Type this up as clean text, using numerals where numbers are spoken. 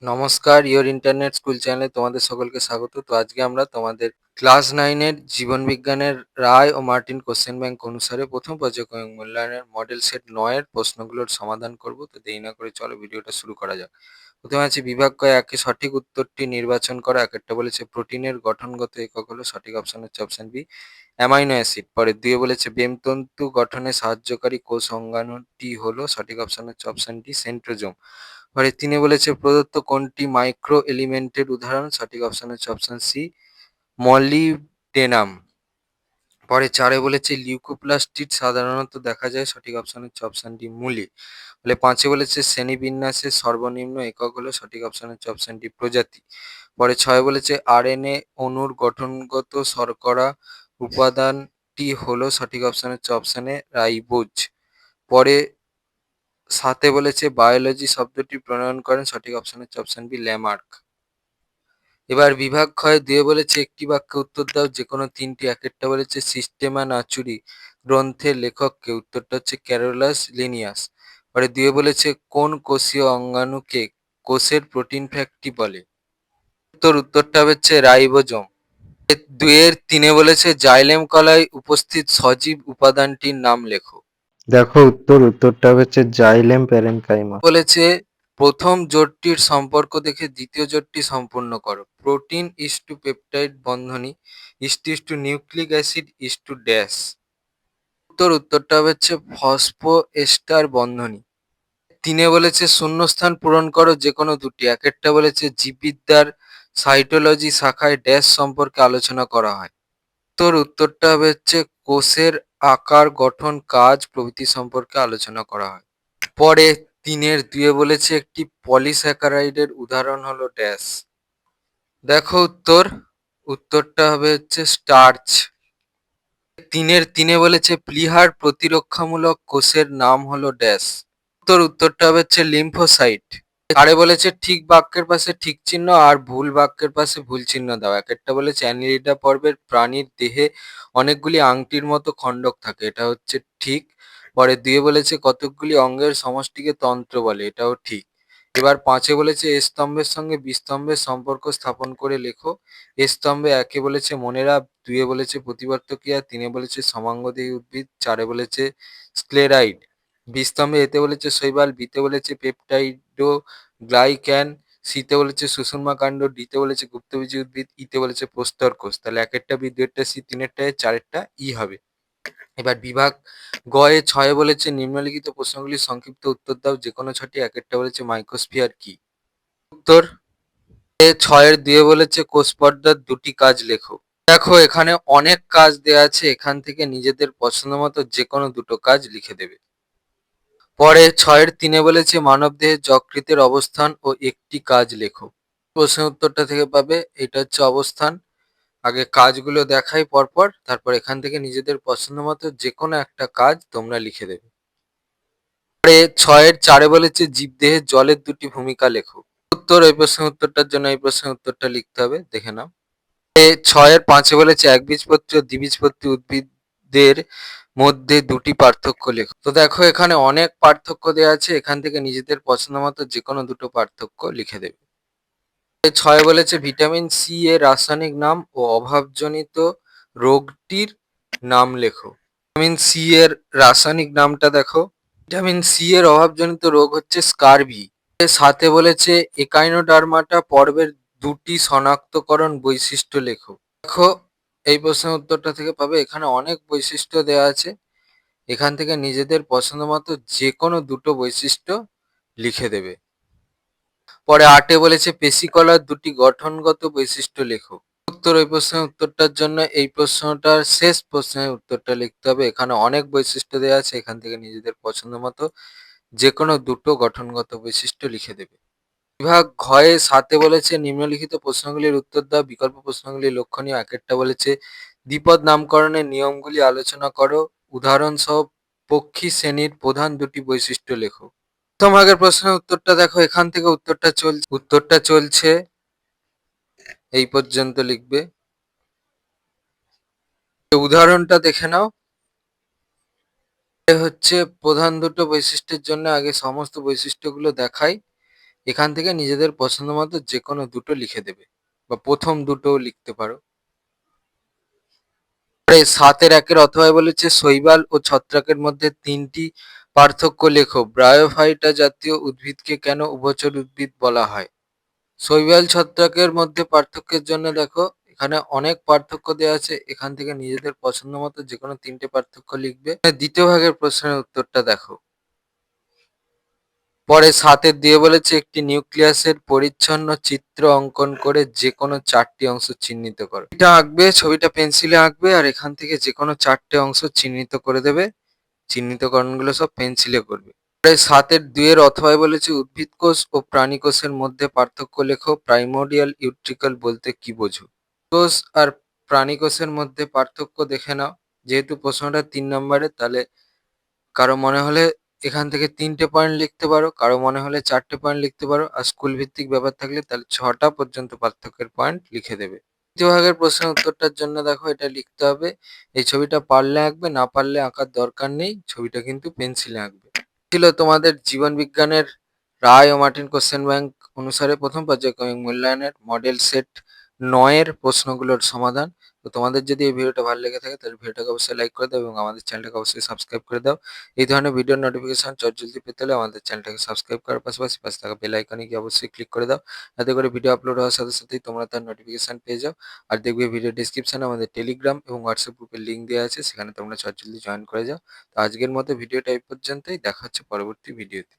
নমস্কার, your internet school চ্যানেলে তোমাদের সকলকে স্বাগত। তো আজকে আমরা তোমাদের ক্লাস 9 এর জীবনবিজ্ঞানের রায় ও মার্টিন কোশ্চেন ব্যাংক অনুসারে প্রথম পর্যায়ক্রমিক মূল্যায়নের মডেল সেট 9 এর প্রশ্নগুলোর সমাধান করব। তো দেরি না করে চলো ভিডিওটা শুরু করা যাক। প্রথমে আছে বিভাগ ক একে সঠিক উত্তরটি নির্বাচন করা। একটা বলেছে প্রোটিনের গঠনগত একক হলো, সঠিক অপশন হচ্ছে অপশন বি অ্যামাইনো অ্যাসিড। পরে 2 বলেছে বেমতন্তু গঠনে সাহায্যকারী কোষ অঙ্গাণুটি হলো, সঠিক অপশন হচ্ছে অপশন ডি সেন্ট্রোজোম। পরে 3 বলেছে প্রদত্ত কোনটি মাইক্রো এলিমেন্টের উদাহরণ, সঠিক অপশন হচ্ছে অপশন সি মলিবডেনাম। পরে 4 বলেছে লিউকোপ্লাস্টিড সাধারণত দেখা যায়, সঠিক অপশন হচ্ছে অপশন ডি মূলে। বলে 5 বলেছে শ্রেণীবিন্যাসের সর্বনিম্ন একক হলো, সঠিক অপশন হচ্ছে অপশন ডি প্রজাতি। পরে 6 বলেছে আরএনএ অণুর গঠনগত শর্করা উপাদানটি হলো, সঠিক অপশন হচ্ছে অপশন এ রাইবোজ। পরে 7 বলেছে বায়োলজি শব্দটি প্রণয়ন করেন, সঠিক অপশন হচ্ছে অপশন বি ল্যামার্ক। এবার বিভাগ ক্ষয় 2 বলেছে একটি বাক্যে উত্তর দাও যে কোনো তিনটি। একেরটা বলেছে সিস্টেমা নাচুরি গ্রন্থের লেখককে, উত্তরটা হচ্ছে ক্যারোলাস লিনিয়াস। পরে 2 বলেছে কোন কোষীয় অঙ্গাণুকে কোষের প্রোটিন ফ্যাক্টরি বলে, উত্তরটা হচ্ছে রাইবোজোম। 2 এর 3 বলেছে জাইলেম কলায় উপস্থিত সজীব উপাদানটির নাম লেখো। দেখো উত্তরটা হচ্ছে জাইলেম প্যারেনকাইমা। বলেছে প্রথম জোটটির সম্পর্ক দেখে দ্বিতীয় জোটটি সম্পূর্ণ করো। প্রোটিন ইস টু পেপটাইড বন্ধনী is to nucleic acid is to dash. উত্তরটা হচ্ছে ফসফোএস্টার বন্ধনী। 3 বলেছে শূন্যস্থান পূরণ করো যে কোনো দুটি। একেরটা বলেছে জীববিদ্যার সাইটোলজি শাখায় ড্যাশ সম্পর্কে আলোচনা করা হয়। উত্তরটা হচ্ছে কোষের আকার, গঠন, কাজ প্রভৃতি সম্পর্কে আলোচনা করা হয়। পরে 3 2 বলেছে একটি পলিস্যাকারাইডের উদাহরণ হলো ড্যাশ। দেখো উত্তরটা হবে হচ্ছে স্টার্চ। 3 বলেছে প্লীহার প্রতিরক্ষামূলক কোষের নাম হলো ড্যাশ। উত্তরটা হবে হচ্ছে লিম্ফোসাইট। 4 বলেছে ঠিক বাক্যের পাশে ঠিক চিহ্ন আর ভুল বাক্যের পাশে ভুল চিহ্ন দাও। একটা বলেছে অ্যানিলিডা পর্বের প্রাণীর দেহে অনেকগুলি আংটির মতো খণ্ডক থাকে, এটা হচ্ছে ঠিক। পরে 2 বলেছে কতকগুলি অঙ্গের সমষ্টিকে তন্ত্র বলে, এটাও ঠিক। এবার 5 বলেছে এ স্তম্ভের সঙ্গে বি স্তম্ভের সম্পর্ক স্থাপন করে লেখো। এ স্তম্ভে 1 বলেছে মনে রাখ, 2 বলেছে প্রতিবর্ত ক্রিয়া, 3 বলেছে সমাঙ্গদেহী উদ্ভিদ, 4 বলেছে স্ক্লেরাইড। বি স্তম্ভে এতে বলেছে শৈবাল, বিতে বলেছে পেপটাইডো গ্লাইক্যান, সিতে বলেছে সুষুম্না কাণ্ড, ডিতে বলেছে গুপ্তবীজী উদ্ভিদ, ইতে বলেছে প্রস্তর কোষ। তাহলে একেরটা বি, 2 সি, 3 4 ই হবে। এবার বিভাগ গয়ে 6 বলেছে নিম্নলিখিত প্রশ্নগুলির সংক্ষিপ্ত উত্তর দাও যে কোনো 6টি। একেরটা বলেছে মাইক্রোস্ফিয়ার কি। উত্তর 6 2 বলেছে কোষ পর্দার 2টি কাজ লেখো। দেখো এখানে অনেক কাজ দেওয়া আছে, এখান থেকে নিজেদের পছন্দ মতো যে কোনো 2টো কাজ লিখে দেবে। পরে 6 3 বলেছে মানবদেহের যকৃতের অবস্থান ও একটি কাজ লেখো। প্রশ্নের উত্তরটা থেকে পাবে, এটা হচ্ছে অবস্থান। আগে কাজগুলো দেখাই পরপর, তারপর এখান থেকে নিজেদের পছন্দ মতো যে কোনো একটা কাজ তোমরা লিখে দেবে। পরে 6 4 বলেছে জীবদেহে জলের 2টি ভূমিকা লেখো। ওই প্রশ্নের উত্তরটার জন্য এই প্রশ্নের উত্তরটা লিখতে হবে, দেখে নাও। 6 5 বলেছে একবীজপত্রী ও দ্বিবীজপত্রী উদ্ভিদের মধ্যে 2টি পার্থক্য লেখো। তো দেখো এখানে অনেক পার্থক্য দেওয়া আছে, এখান থেকে নিজেদের পছন্দ মতো যে কোনো 2টো পার্থক্য লিখে দেবে। 6 বলেছে ভিটামিন সি এর রাসায়নিক নাম ও অভাবজনিত রোগটির নাম লেখো। ভিটামিন সি এর রাসায়নিক নামটা দেখো। ভিটামিন সি এর অভাবজনিত রোগ হচ্ছে স্কারভি। 7 বলেছে একাইনোডার্মাটা পর্বের 2টি শনাক্তকরণ বৈশিষ্ট্য লেখো। দেখো এই প্রশ্নের উত্তরটা থেকে পাবে, এখানে অনেক বৈশিষ্ট্য দেওয়া আছে, এখান থেকে নিজেদের পছন্দ মতো যে কোনো 2টো বৈশিষ্ট্য লিখে দেবে। পরে 8 বলেছে পেশিকলার 2টি গঠনগত বৈশিষ্ট্য লেখো। ওই প্রশ্নের উত্তরটার জন্য এই প্রশ্নটার শেষ প্রশ্নের উত্তরটা লিখতে হবে, এখানে অনেক বৈশিষ্ট্য দেওয়া আছে, এখান থেকে নিজেদের পছন্দ মতো যে কোনো 2টো গঠনগত বৈশিষ্ট্য লিখে দেবে। বিভাগ ঘয়ে 7 বলেছে নিম্নলিখিত প্রশ্নগুলির উত্তর দাও। বিকল্প প্রশ্নগুলি লক্ষণীয়। একেরটা বলেছে দ্বিপদ নামকরণের নিয়মগুলি আলোচনা করো, উদাহরণসহ পক্ষী শ্রেণীর প্রধান 2টি বৈশিষ্ট্য লেখো। প্রথম ভাগের প্রশ্নের উত্তরটা দেখো, এখান থেকে উত্তরটা চলছে এই পর্যন্ত লিখবে। উদাহরণটা দেখে নাও। হচ্ছে প্রধান 2টো বৈশিষ্ট্যের জন্য আগে সমস্ত বৈশিষ্ট্যগুলো দেখাই, এখান থেকে নিজেদের পছন্দ মতো যে কোনো দুটো লিখে দেবে বা প্রথম দুটোও লিখতে পারো। পরে ৭-১ অথবায় বলেছে শৈবাল ও ছত্রাকের মধ্যে ৩টি পার্থক্য লেখো। ব্রায়োফাইটা জাতীয় উদ্ভিদকে কেন উভচর উদ্ভিদ বলা হয়? শৈবাল ছত্রাকের মধ্যে পার্থক্যের জন্য দেখো এখানে অনেক পার্থক্য দেওয়া আছে, এখান থেকে নিজেদের পছন্দ মতো যে কোনো ৩টে পার্থক্য লিখবে। দ্বিতীয় ভাগের প্রশ্নের উত্তরটা দেখো। পরে ৭ দিয়ে বলেছে একটি নিউক্লিয়াসের পরিচ্ছন্ন চিত্র অঙ্কন করে যে কোনো ৪টি অংশ চিহ্নিত করো। এটা আঁকবে, ছবিটা পেন্সিলে আঁকবে আর এখান থেকে যে কোনো ৪টে অংশ চিহ্নিত করে দেবে। চিহ্নিতকরণগুলো সব পেন্সিলে করবে। পরে ৭-২ অথবায় বলেছে উদ্ভিদ কোষ ও প্রাণী কোষের মধ্যে পার্থক্য লেখো। প্রাইমোর্ডিয়াল ইউট্রিকল বলতে কি বোঝো? কোষ আর প্রাণী কোষের মধ্যে পার্থক্য দেখে নাও। যেহেতু প্রশ্নটা ৩ নম্বরের, তাহলে কারো মনে হলে এখান থেকে ৩টে পয়েন্ট লিখতে পারো, কারো মনে হলে ৪টে পয়েন্ট লিখতে পারো, আর স্কুল ভিত্তিক ব্যাপার থাকলে তাহলে ৬টা পর্যন্ত পার্থক্যের পয়েন্ট লিখে দেবে। দ্বিতীয় ভাগের প্রশ্নের উত্তরটার জন্য দেখো এটা লিখতে হবে। এই ছবিটা পারলে আঁকবে, না পারলে আঁকার দরকার নেই, ছবিটা কিন্তু পেন্সিলে আঁকবে। ছিল তোমাদের জীবন বিজ্ঞানের রায় ও মার্টিন কোশ্চেন ব্যাংক অনুসারে প্রথম পর্যায়ক্রমিক মূল্যায়নের মডেল সেট ৯ প্রশ্নগুলোর সমাধান। তো তোমাদের যদি এই ভিডিওটা ভালো লেগে থাকে তাহলে ভিডিওটাকে অবশ্যই লাইক করে দাও এবং আমাদের চ্যানেলটাকে অবশ্যই সাবস্ক্রাইব করে দাও। এই ধরনের ভিডিওর নোটিফিকেশন জলদি পেতে হলে আমাদের চ্যানেলটাকে সাবস্ক্রাইব করার পাশাপাশি পাশে থাকা বেল আইকনে গিয়ে অবশ্যই ক্লিক করে দাও। যাতে করে ভিডিও আপলোড হওয়ার সাথে সাথেই তোমরা তার নোটিফিকেশন পেয়ে যাও। আর দেখবে ভিডিও ডিসক্রিপশনে আমাদের টেলিগ্রাম এবং হোয়াটসঅ্যাপ গ্রুপের লিঙ্ক দেওয়া আছে, সেখানে তোমরা জলদি জয়েন করে যাও। তো আজকের মতো ভিডিওটা এই পর্যন্তই, দেখা হচ্ছে পরবর্তী ভিডিওতে।